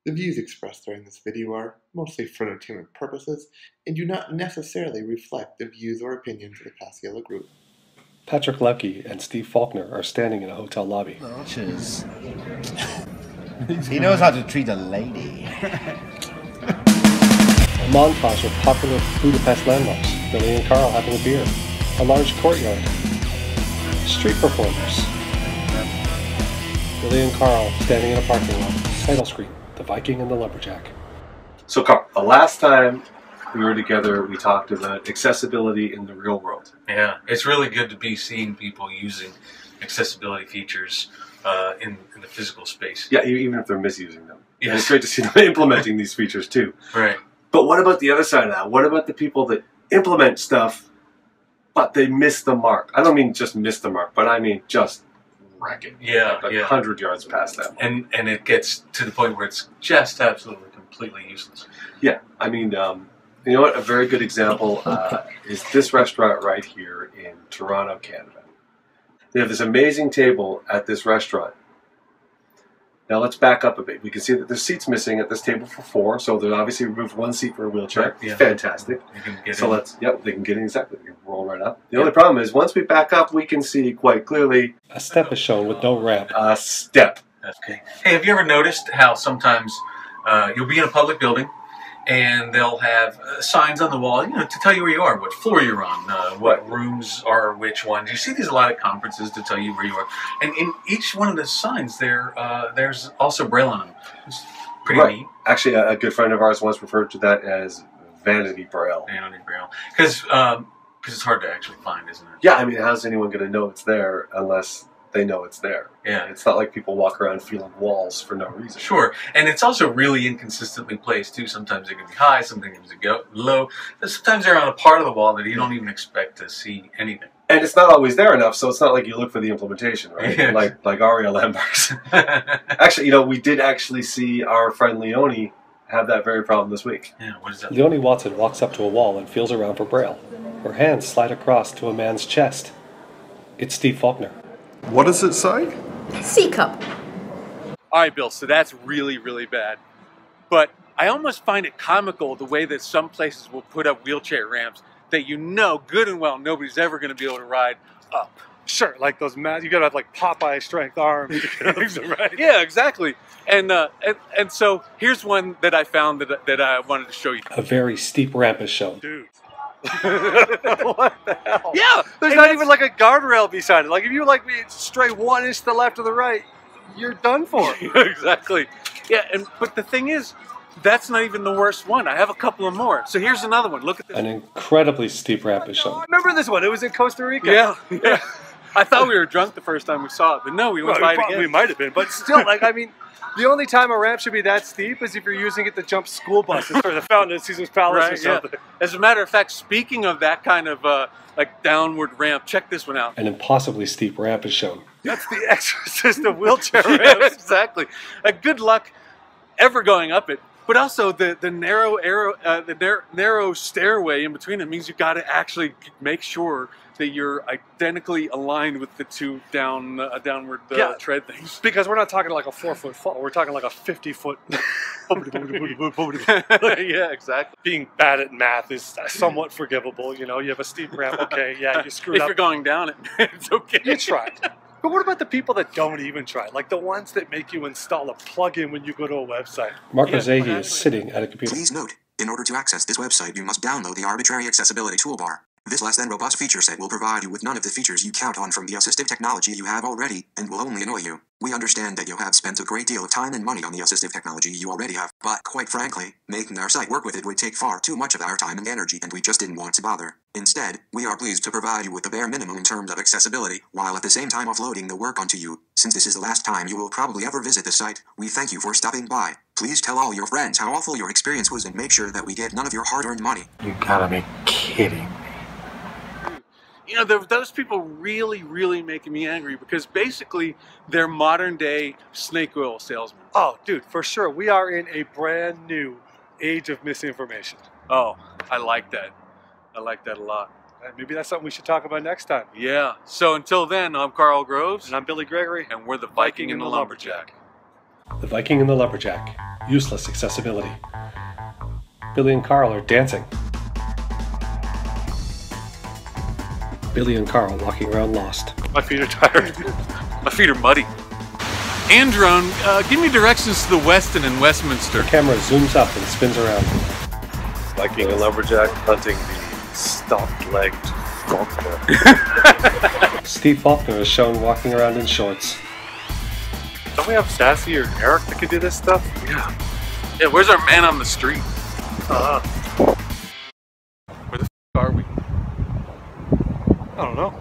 The views expressed during this video are mostly for entertainment purposes and do not necessarily reflect the views or opinions of the Paciolo Group. Patrick Lepke and Steve Faulkner are standing in a hotel lobby. Cheers. He knows how to treat a lady. A montage of popular Budapest landmarks. Billy and Karl having a beer. A large courtyard. Street performers. Billy and Karl standing in a parking lot. Title screen, the Viking and the Lumberjack. So Karl, the last time we were together, we talked about accessibility in the real world. Yeah, it's really good to be seeing people using accessibility features in the physical space. Yeah, even if they're misusing them. Yes. And it's great to see them implementing these features too. Right. But what about the other side of that? What about the people that implement stuff, but they miss the mark? I don't mean just miss the mark, but I mean just wreck it. Yeah, like yeah. 100 yards past that mark. And it gets to the point where it's just absolutely, completely useless. Yeah, I mean, you know what? A very good example is this restaurant right here in Toronto, Canada. They have this amazing table at this restaurant. Now let's back up a bit. We can see that there's seats missing at this table for 4, so they obviously removed 1 seat for a wheelchair. Right, yeah. Fantastic. You can get So in. let's, yep, they can get in exactly. They can roll right up. The only problem is once we back up, we can see quite clearly A step is shown with no ramp. a step. Okay. Hey, have you ever noticed how sometimes you'll be in a public building and they'll have signs on the wall, you know, to tell you where you are, what floor you're on, what rooms are which ones. You see these a lot of conferences to tell you where you are. And in each one of the signs, there's also Braille on them. It's pretty neat. Actually, a good friend of ours once referred to that as vanity braille. Vanity Braille. Because it's hard to actually find, isn't it? Yeah, I mean, how's anyone going to know it's there unless they know it's there? Yeah. It's not like people walk around feeling walls for no reason. Sure, and it's also really inconsistently placed too. Sometimes it can be high, sometimes it can go low. Sometimes they're on a part of the wall that you don't even expect to see anything. And it's not always there enough, so it's not like you look for the implementation, right? Yeah. Like Aria Lambert's. Actually, you know, we did actually see our friend Leonie have that very problem this week. Yeah, what is that? Leonie Watson walks up to a wall and feels around for Braille. Her hands slide across to a man's chest. It's Steve Faulkner. What does it say? C-cup. All right, Bill, so that's really, really bad. But I almost find it comical the way that some places will put up wheelchair ramps that you know good and well nobody's ever going to be able to ride up. Sure, like those mats, you gotta have like Popeye strength arms. Right? Yeah, exactly. And so here's one that I found that I wanted to show you. A very steep ramp is shown. Dude. What the hell? Yeah, There's not even like a guardrail beside it. Like if you like me stray 1 inch to the left or the right, you're done for. Exactly. Yeah, but the thing is, that's not even the worst one. I have a couple of more. So here's another one. Look at this. An incredibly steep ramp is I shown. remember this one. It was in Costa Rica. Yeah. I thought we were drunk the first time we saw it, but no, we went by it again. We might have been, but still, like, I mean, the only time a ramp should be that steep is if you're using it to jump school buses or the fountain at Caesar's Palace or Right, something. yeah. As a matter of fact, speaking of that kind of like downward ramp, check this one out. An impossibly steep ramp is shown. That's the exorcist of wheelchair Yeah, ramps. exactly. Good luck ever going up it. But also the narrow stairway in between it means you've got to actually make sure that you're identically aligned with the two downward tread things. Because we're not talking like a 4-foot fall. We're talking like a 50-foot. Yeah, exactly. Being bad at math is somewhat forgivable. You know, you have a steep ramp. Okay, yeah, you screwed If up. you're going down it, it's okay. You tried. But what about the people that don't even try? Like the ones that make you install a plugin when you go to a website. Mark Rosegi is sitting at a computer. Please note, in order to access this website, you must download the arbitrary accessibility toolbar. This less than robust feature set will provide you with none of the features you count on from the assistive technology you have already, and will only annoy you. We understand that you have spent a great deal of time and money on the assistive technology you already have, but quite frankly, making our site work with it would take far too much of our time and energy, and we just didn't want to bother. Instead, we are pleased to provide you with the bare minimum in terms of accessibility, while at the same time offloading the work onto you. Since this is the last time you will probably ever visit the site, we thank you for stopping by. Please tell all your friends how awful your experience was and make sure that we get none of your hard-earned money. You gotta be kidding me. You know, those people really, really making me angry because basically they're modern day snake oil salesmen. Oh, dude, for sure. We are in a brand new age of misinformation. Oh, I like that. I like that a lot. Maybe that's something we should talk about next time. Yeah. So until then, I'm Karl Groves. And I'm Billy Gregory. And we're the Viking and the Lumberjack. The Viking and the Lumberjack. Useless accessibility. Billy and Karl are dancing. Billy and Karl walking around lost. My feet are tired. My feet are muddy. Androne, give me directions to the Westin in Westminster. The camera zooms up and spins around. Viking and Lumberjack hunting the stock-legged Faulkner. Steve Faulkner is shown walking around in shorts. Don't we have Sassy or Eric that could do this stuff? Yeah. Yeah, where's our man on the street? Where the f are we? I don't know.